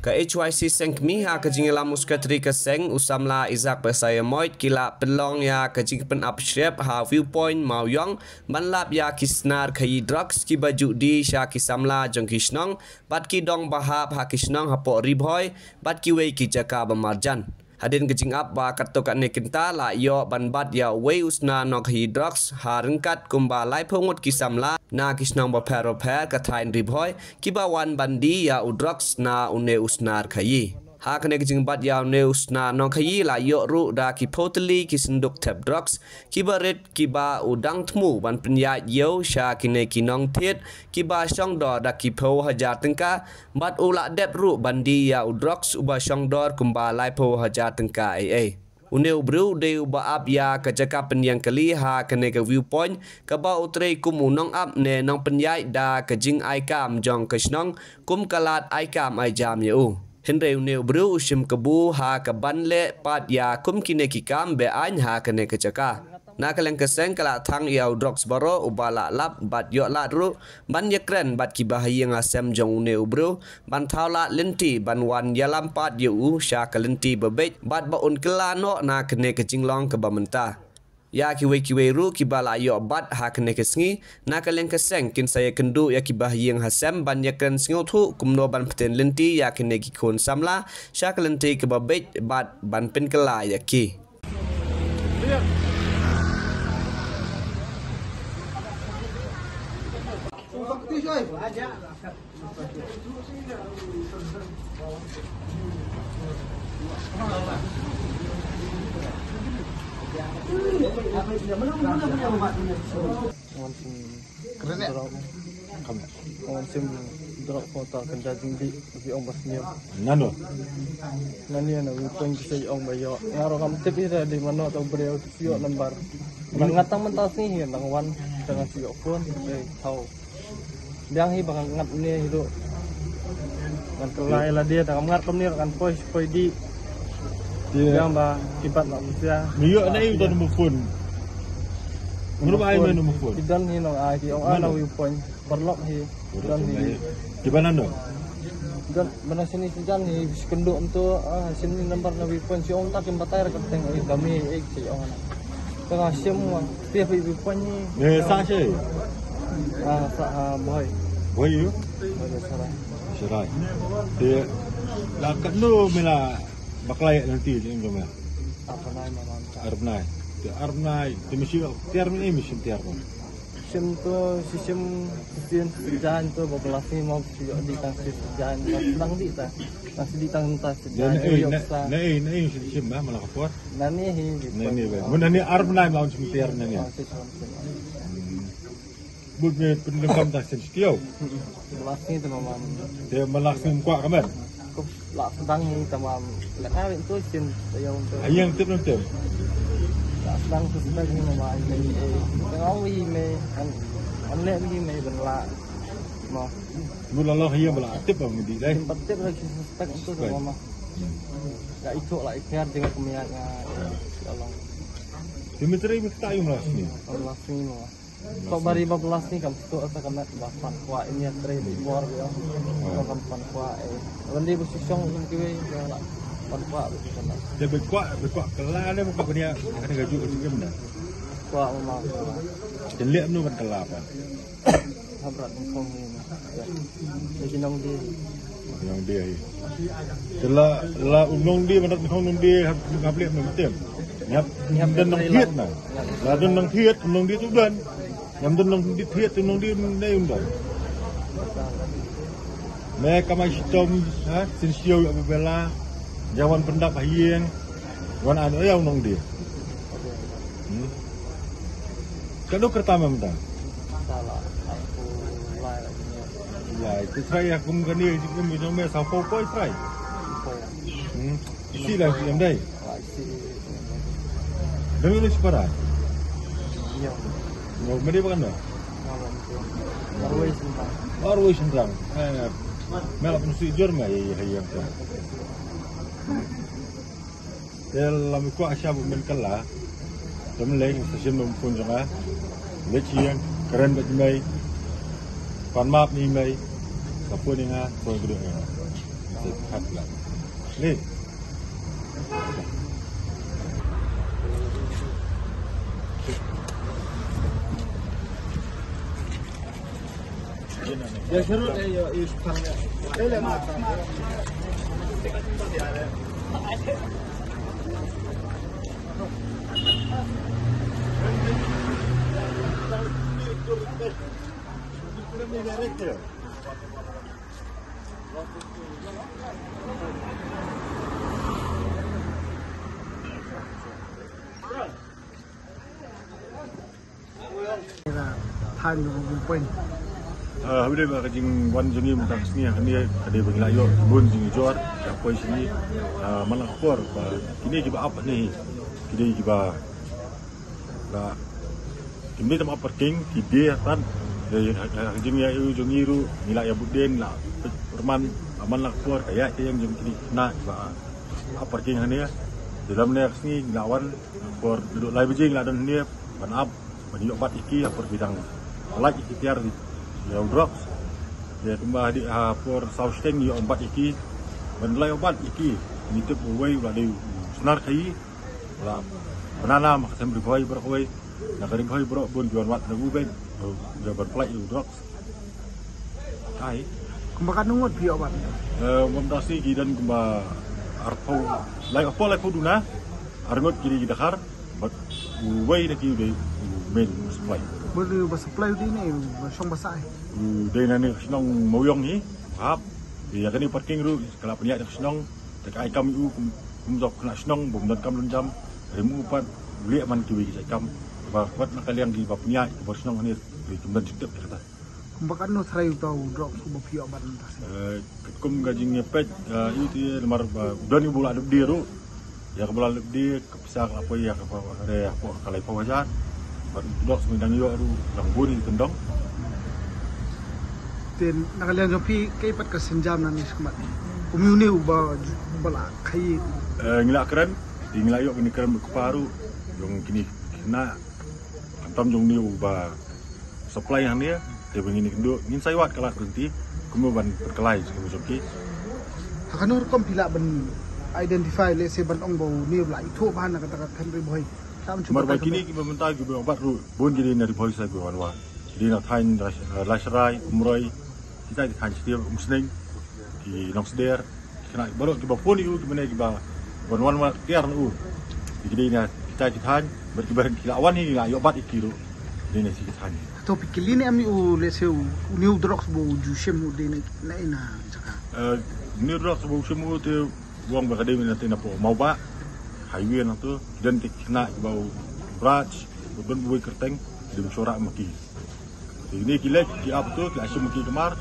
Ka HYC sengkmi ha kajing la muskatri ka seng usamla izak bersaya moit kila pelong ya kajing pen upshape ha viewpoint mauyong manlap ya kisnar kai drugs ki baju di sya kisamla jong kisnong bat ki dong bahap ha kisnong ha po ribhoy bat ki wei ki jaka bamarjan. Hadin kajing up ba katokan ne kinta la yo ban bat ya wei usna no kai drugs ha rengkat kumba lai pongot kisamla na kisnong ba pero per ka thain ribhoy ki ba wan bandi ya drugs na une usnar kai. Ha kene kajing bat ya une usna no kai la yo ru da ki potli ki senduk tap drugs ki ba red ki ba udang tmu ban penya yo sha kine kinong thiet ki ba song do da ki po hajar tengka bat ula dep ru bandi ya drugs uba song dor kumba lai po hajar tengka ai. Uneu bru de uba ap ya kajaka penyang kali ha kene ke viewpoint ka ba utre kum unong ap ne nong penyai da kajing aikam jong kasnong kum kalat aikam ai jam yu. Henry uneu bru usim kebu ha ka banle pat ya kum kine kikam be ain ha kene kajaka. Na kaleng keseng kala thang ya drugs baro ubala lap bat yo lat ru ban yakren bat ki bahaya ngasem jong uneu bru ban thawla lenti ban wan yalam pat yu sha kalenti bebet bat ba un kelano na kene kejinglong ke bamenta. Ya kiwe ru ki bala yo bat ha kene kesngi na kaleng keseng kin saya kendu ya ki bahaya hasem ban yakren sngotu kumno ban peten lenti ya kene ki kon samla sha kalenti ke bebet bat ban pen kela ya ki. Keren ya? Sim drop foto kenda tinggi di ong basnya. Nano? Nani ana wipeng bisa ong bayo. Ngaro kam tip ira di mana atau beliau sio lembar. Mengatang mentas nih tang wan dengan sio pun tahu. Biang hi bang ngat ni hidup. Kan kelai lah dia tang ngat pemir kan poi di. Dia ba kibat nak usia. Miyo na iyo dan mufun. Menurut ay man mufun. Idan hi no ay di ong ana wipeng perlok hi. Dan hi. Di mana no? Dan mana sini sijan hi kenduk untuk sini lembar na wipeng si ong tak kimbatay ka teng kami si ong ana. Tengah semua setiap wipeng ni. Ne sa siya. Sa boy. Boy you? Ada sarai. Sarai. Dia la kanu mila baklay nanti di Indonesia. Apa nama mama? Arbnai. Di Arbnai, di Mesir, tiar ni mesin tiar. Sistem tu sistem jalan tu bebelas ni mau di tangsi jalan sedang di ta. Masih di tang tas jalan yoksa. Nei sistem bah malah kapur. Nani hi. Nani bah. Mun nani Arbnai mau mesin tiar nani. Buatnya pendekam tak sensitif. Belas ni tu mama. Dia melaksin kuat kaman. Lak sedang ni tamam. Lekar itu sin yang tu. Ayang tip nanti. Sedang sedang ni mama ini. Tengok ni me an lek ni me benla. Mau. Mula Allah ia bela tip bang di dah. Tempat tip lagi spek itu mama. Tak itu lah ikhtiar dengan kemiatnya. Ya Allah. Dimitri minta ayung lah sini. Allah ni mama. Kok bari 15 ni kam tu asa kamat bapan kuat ini tre di luar ya. Kam pan kuat Lendi bersisyong kiwe ya lah. Pan kuat betul. Dia berkuat kelah dia bukan dia kena gajuk juga benda. Kuat memang. Dan lihat nu berkelah apa. Habrat mengkong ni. Ya. Jadi nong dia. Yang dia ni. Telah unong dia mendat unong dia ngaplik betul. Nyap dan nong thiet nah. Lah dan nong thiet unong dia tu dan. Yang dan nong thiet unong dia ni undan. Mereka masih tom, sensitif apabila jawan pendak hiang, wan ada yang nong dia. Kado pertama mentah. Salah, aku lai lagi. Lai, itu try aku mungkin dia juga macam mana sahaja kau try. Isi lah yang dah. Dengan ni separat. Iya. Mau mesti bukan dah. Arwah sendang. Melak penusuk jorma yang tu. Dalam ikut asyik bermenkala, teman lain stesen mempunyai jangan, leciang keren berjumpai, pan map ni mai, kapur ni ngah, soal kedua. sehat lah. Ni. Ya seru ya ispan ya. Than của quên. Habis dia kajing wan jengi mentang sini ni ada bagi layo bun jengi jor apa sini malah kor ini kiba apa ni kini kiba la kini tempat parking kide tan dari kajing ya jengi ru nilai ya buden la perman aman la kor kayak yang jengi kini na kiba apa parking ni dalam ni sini lawan kor duduk lai bejing la dan ni ban up bani obat iki apa bidang lagi ikhtiar di ya drops dia tambah di for south steng di obat iki benlai obat iki nitip uwai bali senar kai la banana mak sem berkoi berkoi nak ring koi bro bun jual wat lagu ben dia berplay drops ai Kumbakan nungut pi obat. Memdasi gidan kumba arpo lai opo duna arngot kiri gidakar but uwai nak ki main supply Baru supply ni song basai. Dia ni senang moyong ni, hap. Dia kini parking ru kalau punya dak senang, tak ai kam u kumjok kena senang bom dan kam lunjam, remu pat liak man kiwi sai kam. Ba kuat nak kalian di ba punya bar senang ni di kemudian sedap kata. Kumbakan no try tau drop ku pio ban tas. Kum gajing ngepet itu lemar dan ibu la dia ru. Ya kebelah dia kepisah apa ya ada apa kalai pawajan. Dok semindang yo ru langbun tendong. Ten nakalian jo pi kay pat ka senjam nan ismat. Umuni uba bala kai ngila keren, ngila yo kini keren keparu yang kini kena antam jong ni uba supply yang dia begini kendo ngin saywat kala berhenti kemudian berkelai semua joki. Hakanur kom pila ban identify le se ban ong bau ni la itho ban kata kan boy. Mar kini kita minta kita obat ru bun jadi dari boy saya berwan. Jadi nak thain lasrai umroi kita di thain setiap musning di nong seder kena baru kita pun itu kita kita wan tiar nu. Jadi kita di thain berkibar kilawan ni la obat ikiru. Jadi nasi kita thain. Topik ini ami u leseu new drugs bo jusem u de na ina jaka. New drugs bo semu tu wang bakademi nanti na po mau ba highway na tu dan kena bau raj dan buai kerteng di sorak maki. Ini kilek ki up tu ki asyum ki kemar.